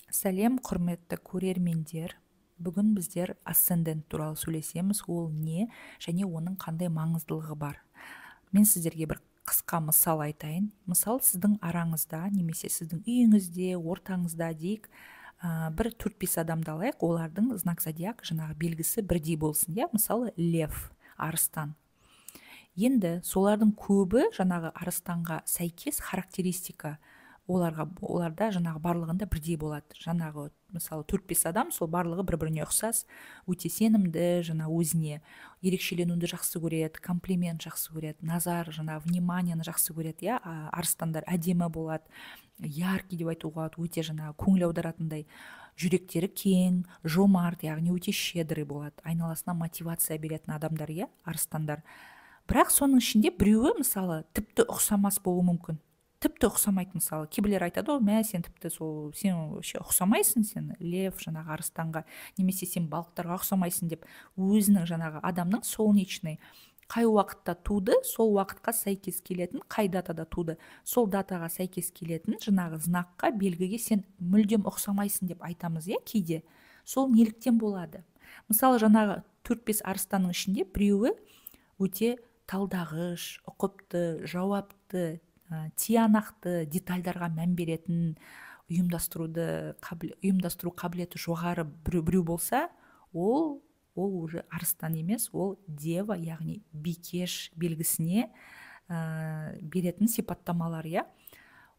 Сәлем, құрметті көрермендер. Бүгін біздер асцендент туралы сөйлесеміз. Ол не және оның қандай маңыздылығы бар. Мен сіздерге бір қысқа мысал айтайын. Мысал, сіздің араңызда немесе сіздің үйіңізде, ортаңызда дейік, бір 4-5 адамды алайық, олардың знак зодиак жаңағы белгісі бірдей болсын. Мысалы, лев, арыстан. Енді солардың көбі жаңағы арыстанға сәйкес характеристика оларда жаңағы барлығында бірдей болады. Жаңағы мысалы 4-5 адам, сол барлығы бір-біріне ұқсас, өте сенімді, жаңа өзіне ерекшеленуді жақсы көреді, комплимент жақсы көреді, назар, жаңа вниманиені жақсы көреді. Арыстандар әдемі болады, яркий деп айтуға болады, өте жаңа көңіл аударатындай, жүректері кең, жомарт, яғни өте щедрый болады, айналасына мотивация беретін адамдар, арыстандар. Бірақ соның ішінде біреуі мысалы тіпті ұқсамас болуы мүмкін. Тіпті ұқсамайды, мысалы кейбіреулер айтады, сен тіпті сен вообще ұқсамайсың, сен лев жаңағы арыстанға, немесе сен балықтарға ұқсамайсың деп, өзінің жаңағы адамның солнечный қай уақытта туды, сол уақытқа сәйкес келетін, қай датада туды, сол датаға сәйкес келетін жаңағы знакқа, белгіге сен мүлдем ұқсамайсың деп айтамыз, кейде. Сол неліктен болады? Мысалы жаңағы 4-5 арыстанның ішінде біреуі өте талдағыш, ұқыпты, жауапты, тиянақты, детальдарға мән беретін, ұйымдастыру қабілеті жоғары біреу болса, ол уже арыстан емес, ол дева, яғни бикеш белгісіне беретін сипаттамалар.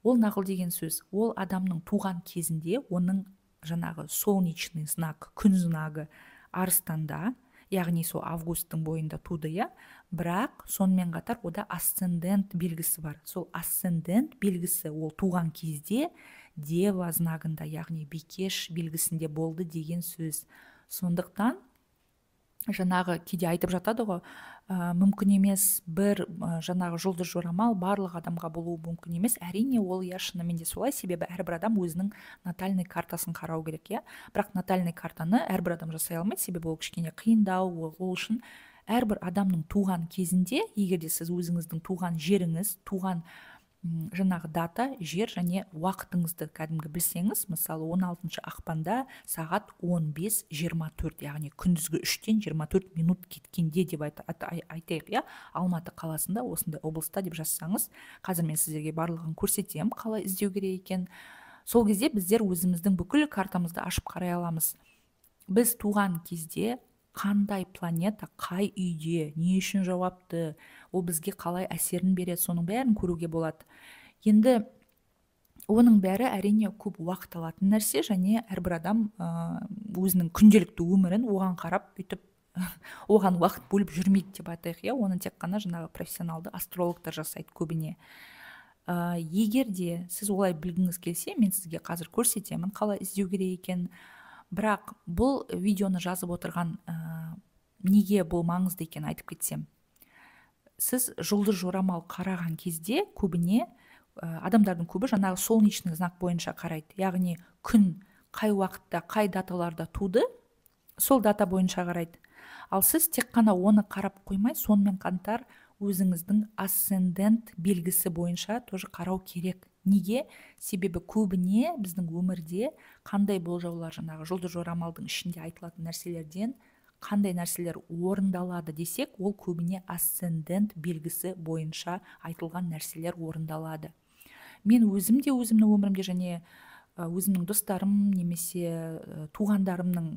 Ол нақыл деген сөз. Ол адамның туған кезінде оның жаңағы солнечный знак, күн знагы арыстанда, яғни сол августтың бойында туды, бірақ сонымен қатар ода асцендент белгісі бар. Сол асцендент белгісі ол туған кезде дева знагында, яғни бикеш белгісінде болды деген сөз. Сондықтан жаңағы кейде айтып жатады ғой, мүмкін емес бір жаңағы жұлдыз жорамал барлық адамға болуы мүмкін емес. Әрине ол шынымен де солай, себебі әрбір адам өзінің натальный картасын қарау керек, бірақ натальный картаны әрбір адам жасай алмайды, себебі ол кішкене қиындау. Ол үшін әрбір адамның туған кезінде, егерде сіз өзіңіздің туған жеріңіз, туған жаңағы дата, жер және уақытыңызды кәдімгі білсеңіз, мысалы 16 ақпанда сағат 15:24, яғни күндізгі 3-тен 24 минут кеткенде деп айтайық, Алматы қаласында, осындай облыста деп жазсаңыз, қазір мен сіздерге барлығын көрсетемін, қалай іздеу керек екен. Сол кезде біздер өзіміздің бүкіл картамызды ашып қарай аламыз. Біз туған кезде қандай планета, қай үйде, не үшін жауапты, ол бізге қалай әсерін береді, соның бәрін көруге болады. Енді оның бәрі әрине көп уақыт алатын нәрсе, және әрбір адам өзінің күнделікті өмірін оған қарап, бүйтіп оған уақыт бөліп жүрмейді деп айтайық, оны тек қана жаңағы профессионалды астрологтар жасайды көбіне. Егерде сіз олай білгіңіз келсе, мен сізге қазір көрсетемін қалай іздеу керек екен. Бірақ бұл видеоны жазып отырған неге бұл маңызды екен айтып кетсем. Сіз жұлдыз жорамал қараған кезде көбіне адамдардың көбі жаңағы солнечный знак бойынша қарайды. Яғни күн қай уақытта, қай даталарда туды, сол дата бойынша қарайды. Ал сіз тек қана оны қарап қоймай, сонымен қатар өзіңіздің асцендент белгісі бойынша тоже қарау керек. Неге? Себебі көбіне біздің өмірде қандай болжаулар, жаңағы жұлдыз жорамалдың ішінде айтылатын нәрселерден қандай нәрселер орындалады десек, ол көбіне асцендент белгісі бойынша айтылған нәрселер орындалады. Мен өзімде, өзімнің өмірімде және өзімнің достарым немесе туғандарымның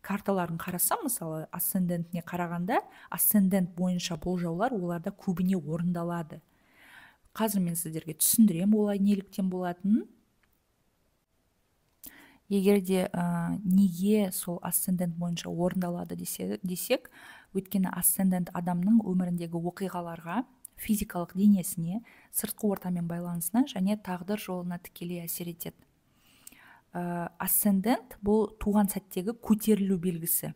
карталарын қарасам, мысалы асцендентіне қарағанда, асцендент бойынша болжаулар оларда көбіне орындалады. Қазір мен сіздерге түсіндірем олай неліктен болатынын. Егерде неге сол асцендент бойынша орындалады десек, өйткені асцендент адамның өміріндегі оқиғаларға, физикалық денесіне, сыртқы ортамен байланысына және тағдыр жолына тікелей әсер етеді. Асцендент бұл туған сәттегі көтерілу белгісі.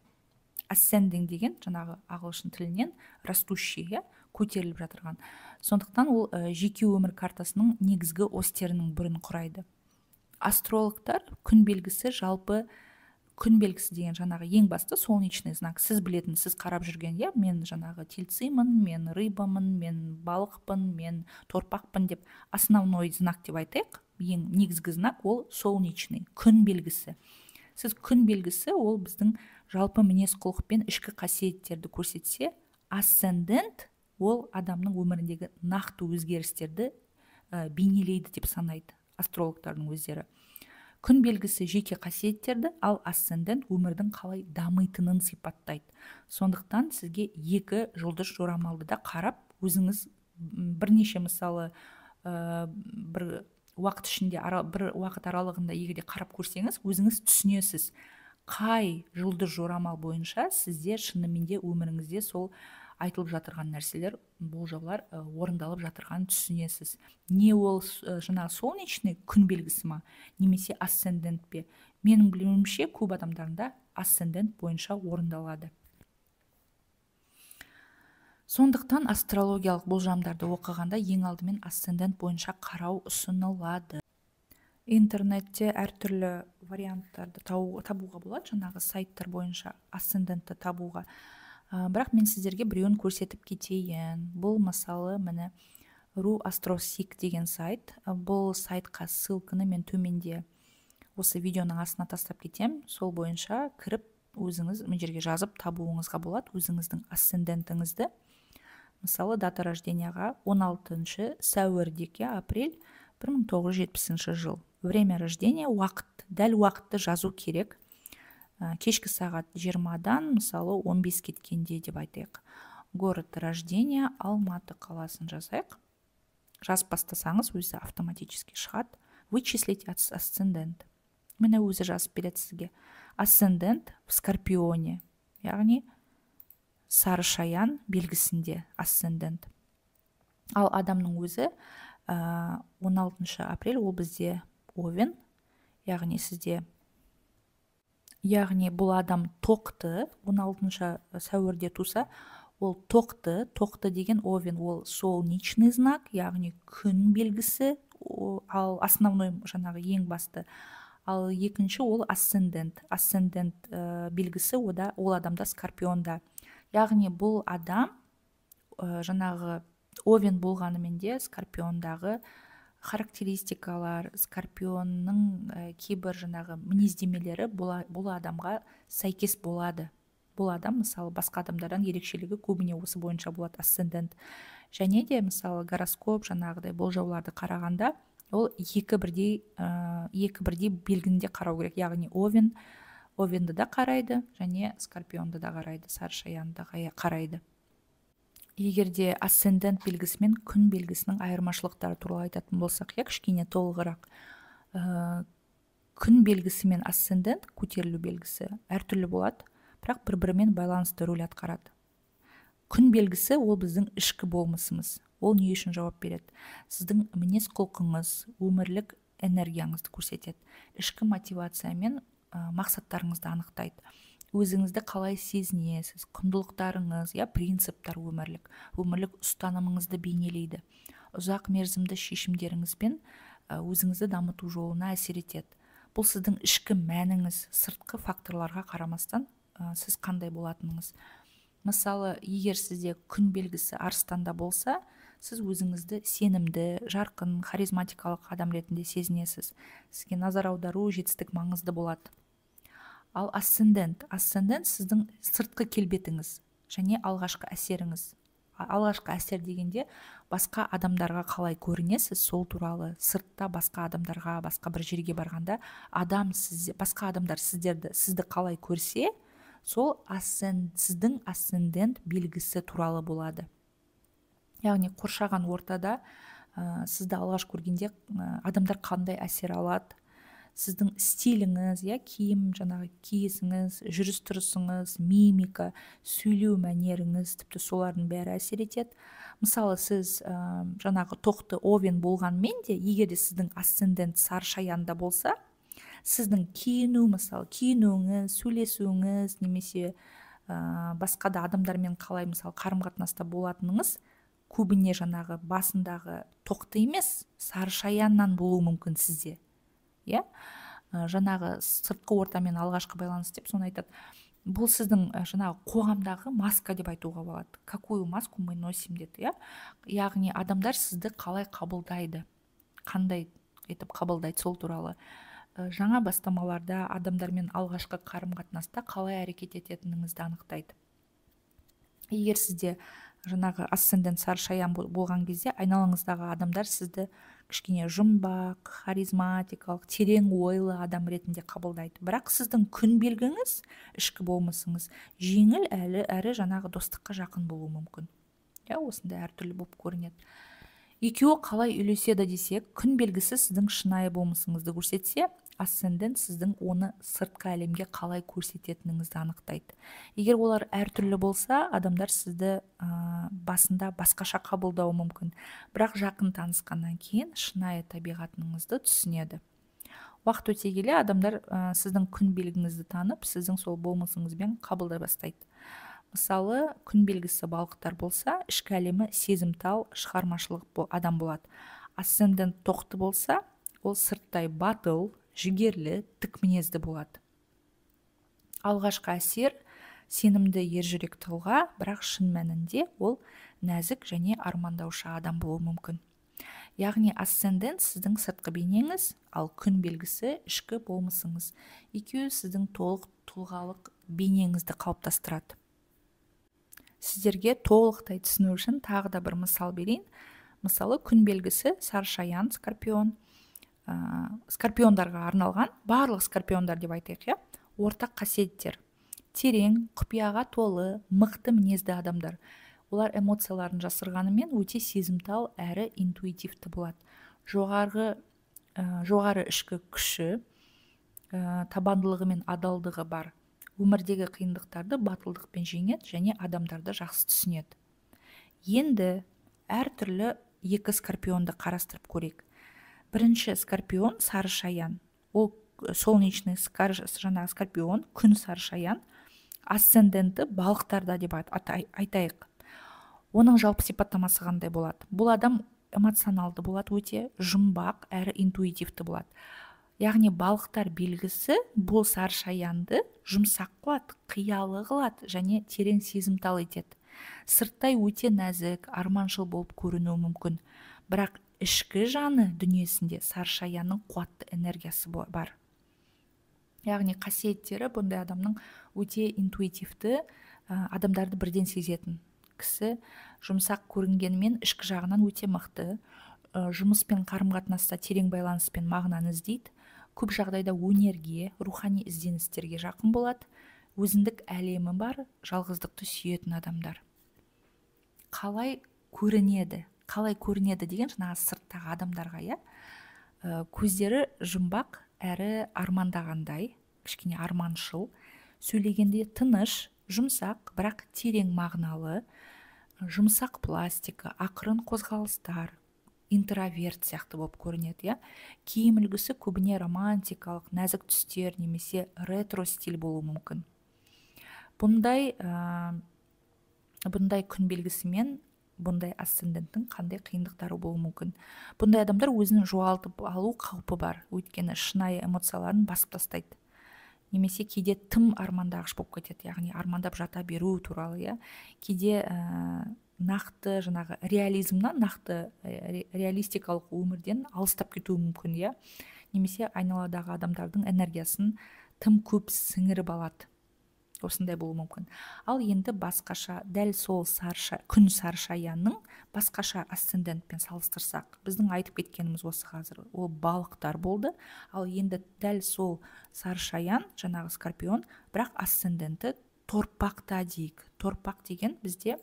Ascending деген жаңағы ағылшын тілінен растущий, көтеріліп жатырған. Сондықтан ол жеке өмір картасының негізгі осьтерінің бірін құрайды. Астрологтар күн белгісі, жалпы күн белгісі деген жаңағы ең басты солнечный знак. Сіз білетін, сіз қарап жүрген, мен жаңағы тельцимын, мен рыбамын, мен балықпын, мен торпақпын деп основной знак деп айтайық. ең негізгі знак ол солнечный, күн белгісі. Сіз күн белгісі ол біздің жалпы мінез құлық пен ішкі қасиеттерді көрсетсе, асцендент ол адамның өміріндегі нақты өзгерістерді бейнелейді деп санайды астрологтардың өздері. Күн белгісі жеке қасиеттерді, ал асцендент өмірдің қалай дамитынын сипаттайды. Сондықтан сізге екі жұлдыз жорамалды да қарап, өзіңіз бірнеше мысалы бір уақыт ішінде, бір уақыт аралығында егерде қарап көрсеңіз, өзіңіз түсінесіз қай жұлдыз жорамал бойынша сізде шынымен де өміріңізде сол айтылып жатырған нәрселер, болжаулар орындалып жатырғанын түсінесіз. Не ол жаңағы солнечный күн белгісі ма, немесе асцендент пе? Менің білуімше көп адамдарында асцендент бойынша орындалады. Сондықтан астрологиялық болжамдарды оқығанда ең алдымен асцендент бойынша қарау ұсынылады. Интернетте әртүрлі варианттарды табуға болады, жаңағы сайттар бойынша асцендентті табуға. Бірақ мен сіздерге біреуін көрсетіп кетейін. Бұл мысалы міне RuAstroSeek деген сайт. Бұл сайтқа ссылканы мен төменде осы видеоның астына тастап кетем. Сол бойынша кіріп өзіңіз мына жерге жазып табуыңызға болады өзіңіздің асцендентіңізді. Мысалы дата рожденияға 16 сәуірдегі апрель 1970 жыл. Время рождения, уақыт, дәл уақытты жазу керек. Кешкі сағат 20-дан мысалы 15 кеткенде деп айтайық. Город рождения Алматы қаласын жазайық. Жазып бастасаңыз өзі автоматически шығады. Вычислить асцендент. Міне өзі жазып береді сізге. Асцендент в Скорпионе, яғни сары шаян белгісінде асцендент. Ал адамның өзі 16 апрель ол бізде Овен, яғни сізде, яғни бұл адам тоқты, 16 сәуірде туса, ол тоқты деген Овен, ол солнечный знак, яғни күн белгісі, ал основной жаңағы ең басты. Ал екінші ол асцендент. Асцендент белгісі ол адамда Скорпионда. Яғни бұл адам жаңағы Овен болғанымен де Скорпиондағы характеристикалар, Скорпионның кейбір жаңағы мінездемелері бұл адамға сәйкес болады. Бұл адам мысалы басқа адамдардан ерекшелігі көбіне осы бойынша болады асцендент. Және де мысалы гороскоп жаңағыдай болжауларды қарағанда ол екі бірдей белгінде қарау керек. Яғни Овенді да қарайды және Скорпионды да қарайды, сары шаянды қарайды. Егерде асцендент белгісі мен күн белгісінің айырмашылықтары туралы айтатын болсақ, кішкене толығырақ. Күн белгісі мен асцендент, көтерілу белгісі әртүрлі болады, бірақ бір-бірімен байланысты рөл атқарады. Күн белгісі ол біздің ішкі болмысымыз. Ол не үшін жауап береді? Сіздің мінез құлқыңыз, өмірлік энергияңызды көрсетеді. Ішкі мотивация мен мақсаттарыңызды анықтайды. Өзіңізді қалай сезінесіз, құндылықтарыңыз, принциптар өмірлік ұстанымыңызды бейнелейді. Ұзақ мерзімді шешімдеріңізбен өзіңізді дамыту жолына әсер етеді. Бұл сіздің ішкі мәніңіз, сыртқы факторларға қарамастан сіз қандай болатыныңыз. Мысалы, егер сізде күн белгісі арыстанда болса, сіз өзіңізді сенімді, жарқын, харизматикалық адам ретінде сезінесіз. Сізге назар аудару, жетістік маңызды болады. Ал асцендент сіздің сыртқы келбетіңіз және алғашқы әсеріңіз. Алғашқы әсер дегенде басқа адамдарға қалай көрінесіз, сол туралы. Сыртта басқа адамдарға, басқа бір жерге барғанда басқа адамдар сізді қалай көрсе, сол сіздің асцендент белгісі туралы болады. Яғни қоршаған ортада сізді алғаш көргенде адамдар қандай әсер алады, сіздің стиліңіз, киім, жаңағы киесіңіз, жүріс-тұрысыңыз, мимика, сөйлеу мәнеріңіз, тіпті солардың бәрі әсер етеді. Мысалы, сіз жаңағы тоқты Овен болғанмен де, егер де сіздің асцендент сары шаянда болса, сіздің киінуіңіз, сөйлесуіңіз, немесе басқа да адамдармен қалай мысалы қарым-қатынаста болатыныңыз көбіне жаңағы басындағы тоқты емес, сары шаяннан болуы мүмкін сізде. Жаңағы сыртқы ортамен алғашқы байланыс деп соны айтады. Бұл сіздің жаңағы қоғамдағы маска деп айтуға болады. Какую маску мы носим деді. Яғни адамдар сізді қалай қабылдайды, қандай етіп қабылдайды сол туралы. Жаңа бастамаларда адамдармен алғашқы қарым-қатынаста қалай әрекет ететініңізді анықтайды. Егер сізде жаңағы асцендент сарышаян болған кезде айналаңыздағы адамдар сізді кішкене жұмбақ, харизматикалық, терең ойлы адам ретінде қабылдайды. Бірақ сіздің күн белгіңіз, ішкі болмысыңыз жеңіл әрі жаңағы достыққа жақын болуы мүмкін. Осындай әртүрлі болып көрінеді. Екеуі қалай үйлеседі десек, күн белгісі сіздің шынайы болмысыңызды көрсетсе, асцендент сіздің оны сыртқы әлемге қалай көрсететініңізді анықтайды. Егер олар әртүрлі болса, адамдар сізді басында басқаша қабылдауы мүмкін, бірақ жақын танысқаннан кейін шынайы табиғатыңызды түсінеді. Уақыт өте келе адамдар сіздің күн белгіңізді танып, сіздің сол болмысыңызбен қабылдай бастайды. Мысалы, күн белгісі балықтар болса, ішкі әлемі сезімтал, шығармашылық адам болады. Асцендент тоқты болса, ол сырттай батыл, жігерлі, тік мінезді болады. Алғашқы әсер сенімді ержүрек тұлға, бірақ шын мәнінде ол нәзік және армандаушы адам болуы мүмкін. Яғни асцендент сіздің сыртқы бейнеңіз, ал күн белгісі ішкі болмысыңыз. Екеуі сіздің толық тұлғалық бейнеңізді қалыптастырады. Сіздерге толықтай түсіну үшін тағы да бір мысал берейін. Мысалы, күн белгісі сарышаян, скорпион. Скорпиондарға арналған, барлық скорпиондар деп айтайық, ортақ қасиеттер. Терең, құпияға толы, мықты мінезді адамдар. Олар эмоцияларын жасырғанымен өте сезімтал әрі интуитивті болады. Жоғары ішкі күші, табандылығы мен адалдығы бар. Өмірдегі қиындықтарды батылдықпен жеңеді және адамдарды жақсы түсінеді. Енді әртүрлі екі скорпионды қарастырып көрейік. Бірінші скорпион сарышаян. Ол солнечный жаңағы скорпион, күн сарышаян, асценденті балықтарда деп айтайық. Оның жалпы сипаттамасы қандай болады? Бұл адам эмоционалды болады, өте жұмбақ әрі интуитивті болады. Яғни балықтар белгісі бұл сарышаянды жұмсақ қылады, қиялы қылады және терең сезімтал етеді. Сырттай өте нәзік, арманшыл болып көрінуі мүмкін, бірақ ішкі жаны дүниесінде сарышаянның қуатты энергиясы бар. Яғни қасиеттері бұндай адамның өте интуитивті, адамдарды бірден сезетін кісі, жұмсақ көрінгенімен ішкі жағынан өте мықты, жұмыспен қарым-қатынаста терең байланыспен мағынаны іздейді, көп жағдайда өнерге, рухани ізденістерге жақын болады, өзіндік әлемі бар, жалғыздықты сүйетін адамдар. Қалай көрінеді деген жаңағы сырттағы адамдарға, көздері жұмбақ әрі армандағандай, кішкене арманшыл, сөйлегенде тыныш, жұмсақ, бірақ терең мағыналы, жұмсақ пластика, ақырын қозғалыстар, интроверт сияқты болып көрінеді. Киім үлгісі көбіне романтикалық, нәзік түстер немесе ретро стиль болуы мүмкін. Бұндай күн белгісімен бұндай асценденттің қандай қиындықтары болуы мүмкін. Бұндай адамдар өзін жоғалтып алу қаупі бар, өйткені шынайы эмоцияларын басып тастайды. Немесе кейде тым армандағыш болып кетеді, яғни армандап жата беру туралы, кейде нақты жаңағы реализмнан, нақты реалистикалық өмірден алыстап кетуі мүмкін, немесе айналадағы адамдардың энергиясын тым көп сіңіріп алады. Осындай болуы мүмкін. Ал енді басқаша, дәл сол күн сарышаянның басқаша асцендентпен салыстырсақ, біздің айтып кеткеніміз осы қазір, ол балықтар болды. Ал енді дәл сол сарышаян, жаңағы скорпион, бірақ асценденті торпақта дейік. Торпақ деген бізде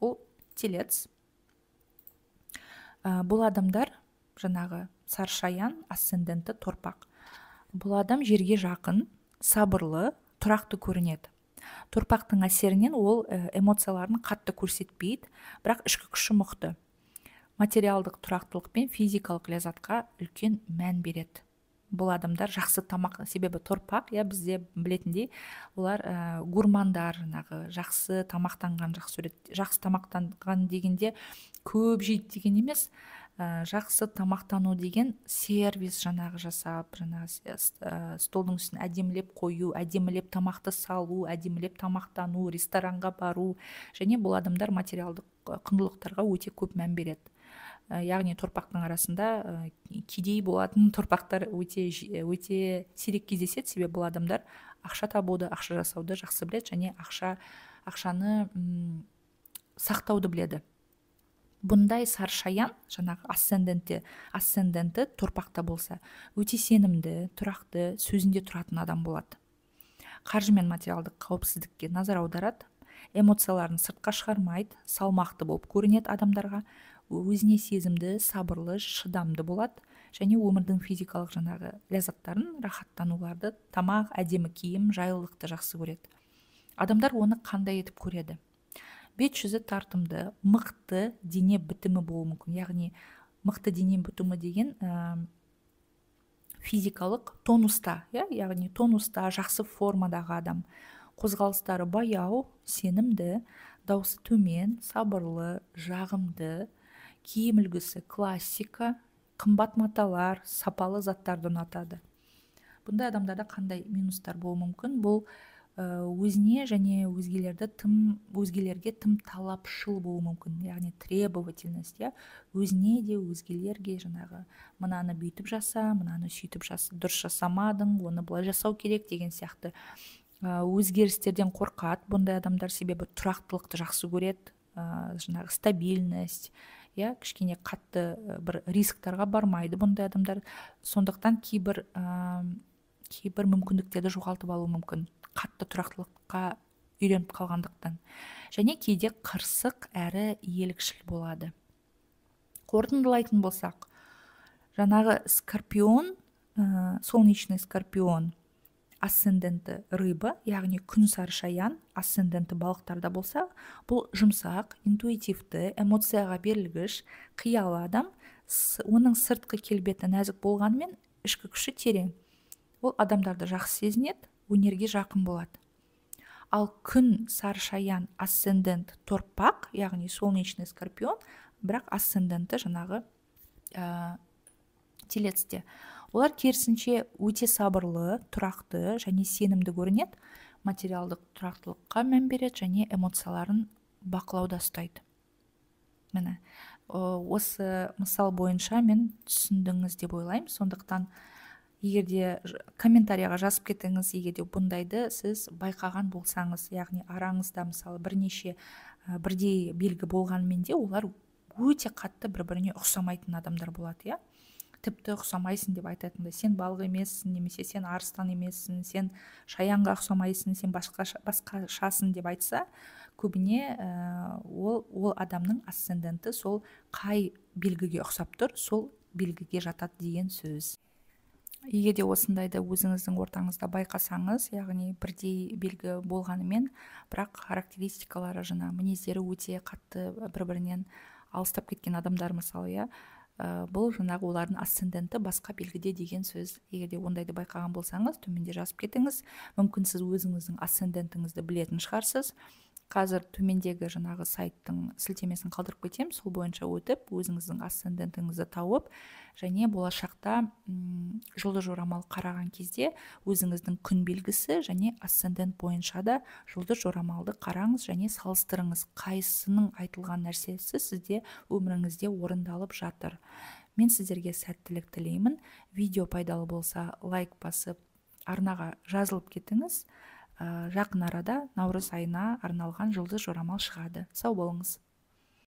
ол телец. Бұл адамдар, жаңағы сарышаян, асценденті торпақ. Бұл адам жерге жақын, сабырлы, тұрақты көрінеді. Торпақтың әсерінен ол эмоцияларын қатты көрсетпейді, бірақ ішкі күші мықты. Материалдық тұрақтылық пен физикалық ләззатқа үлкен мән береді. Бұл адамдар жақсы тамақ, себебі торпақ, бізде білетіндей, олар гурмандар, жақсы тамақтанған, жақсы тамақтанған дегенде көп жейді деген емес, жақсы тамақтану деген сервис жасап, столдың үстін әдемілеп қою, әдемілеп тамақты салу, әдемілеп тамақтану, ресторанға бару, және бұл адамдар материалдық құндылықтарға өте көп мән береді. яғни торпақтың арасында кедей болатын торпақтар өте сирек кездеседі, себебі бұл адамдар ақша табуды, ақша жасауды жақсы біледі және ақшаны сақтауды біледі. Бұндай саршаян, жаңағы ассценденті торпақта болса, өте сенімді, тұрақты, сөзінде тұратын адам болады. Қаржы мен материалдық қауіпсіздікке назар аударады, эмоцияларын сыртқа шығармайды, салмақты болып көрінеді адамдарға, өзіне сезімді, сабырлы, шыдамды болады және өмірдің физикалық жаңағы ләззаттарын, рахаттануларды, тамақ, әдемі киім, жайлылықты жақсы көреді. Адамдар оны қандай етіп көреді? Бет жүзі тартымды, мықты дене бітімі болуы мүмкін. Яғни мықты дене бітімі деген физикалық тонуста, яғни тонуста, жақсы формадағы адам. Қозғалыстары баяу, сенімді, дауысы төмен, сабырлы, жағымды, киім үлгісі классика, қымбат маталар, сапалы заттарды ұнатады. Бұндай адамдарда қандай минустар болуы мүмкін? Бұл өзіне және өзгелерге тым талапшыл болуы мүмкін, яғни требовательность, өзіне де өзгелерге жаңағы мынаны бүйтіп жаса, мынаны сөйтіп жаса, дұрыс жасамадың, оны былай жасау керек деген сияқты өзгерістерден қорқады бұндай адамдар, себебі тұрақтылықты жақсы көреді, жаңағы стабильность, кішкене қатты бір рисктарға бармайды бұндай адамдар. Сондықтан кейбір мүмкіндіктерді жоғалтып алуы мүмкін, қатты тұрақтылыққа үйреніп қалғандықтан. Және кейде қырсық әрі иелікшіл болады. Қорытындылайтын болсақ, жаңағы скорпион, солнечный скорпион, ассценденті рыба, яғни күн саршаян, ассценденті балықтарда болса, бұл жұмсақ, интуитивті, эмоцияға берілгіш, қиялы адам. Оның сыртқы келбеті нәзік болғанымен, ішкі күші терең. Ол адамдарды жақсы сезінеді, өнерге жақын болады. Ал күн саршаян, ассцендент торпақ, яғни солнечный скорпион, бірақ ассценденті жаңағы телецте. Олар керісінше өте сабырлы, тұрақты және сенімді көрінеді, материалдық тұрақтылыққа мән береді және эмоцияларын бақылауда ұстайды. Міне, осы мысал бойынша мен түсіндіңіз деп ойлаймын. Сондықтан егерде комментарияға жазып кетіңіз, егерде бұндайды сіз байқаған болсаңыз, яғни араңызда мысалы бірнеше бірдей белгі болғанымен де олар өте қатты бір-біріне ұқсамайтын адамдар болады, тіпті ұқсамайсың деп айтатындай, сен балық емессің, немесе сен арыстан емессің, сен шаянға ұқсамайсың, сен басқашасың деп айтса, көбіне ол адамның ассценденті сол қай белгіге ұқсап тұр, сол белгіге жатады деген сөз. Егер де осындайды өзіңіздің ортаңызда байқасаңыз, яғни бірдей белгі болғанымен, бірақ характеристикалары, мінездері өте қатты бір-бірінен алыстап кеткен адамдар мысалы, бұл жаңағы олардың ассценденті басқа белгіде деген сөз. Егер де ондайды байқаған болсаңыз, төменде жазып кетіңіз. Мүмкін сіз өзіңіздің ассцендентіңізді білетін шығарсыз. Қазір төмендегі жаңағы сайттың сілтемесін қалдырып кетем, сол бойынша өтіп, өзіңіздің ассцендентіңізді тауып, және болашақта жұлдыз жорамал қараған кезде өзіңіздің күн белгісі және ассцендент бойынша да жұлдыз жорамалды қараңыз және салыстырыңыз, қайсының айтылған нәрсесі сізде өміріңізде орындалып жатыр. Мен сіздерге сәттілік тілеймін. Видео пайдалы болса, лайк басып, арнаға жазылып кетіңіз. Жақын арада наурыз айына арналған жұлдыз жорамал шығады. Сау болыңыз.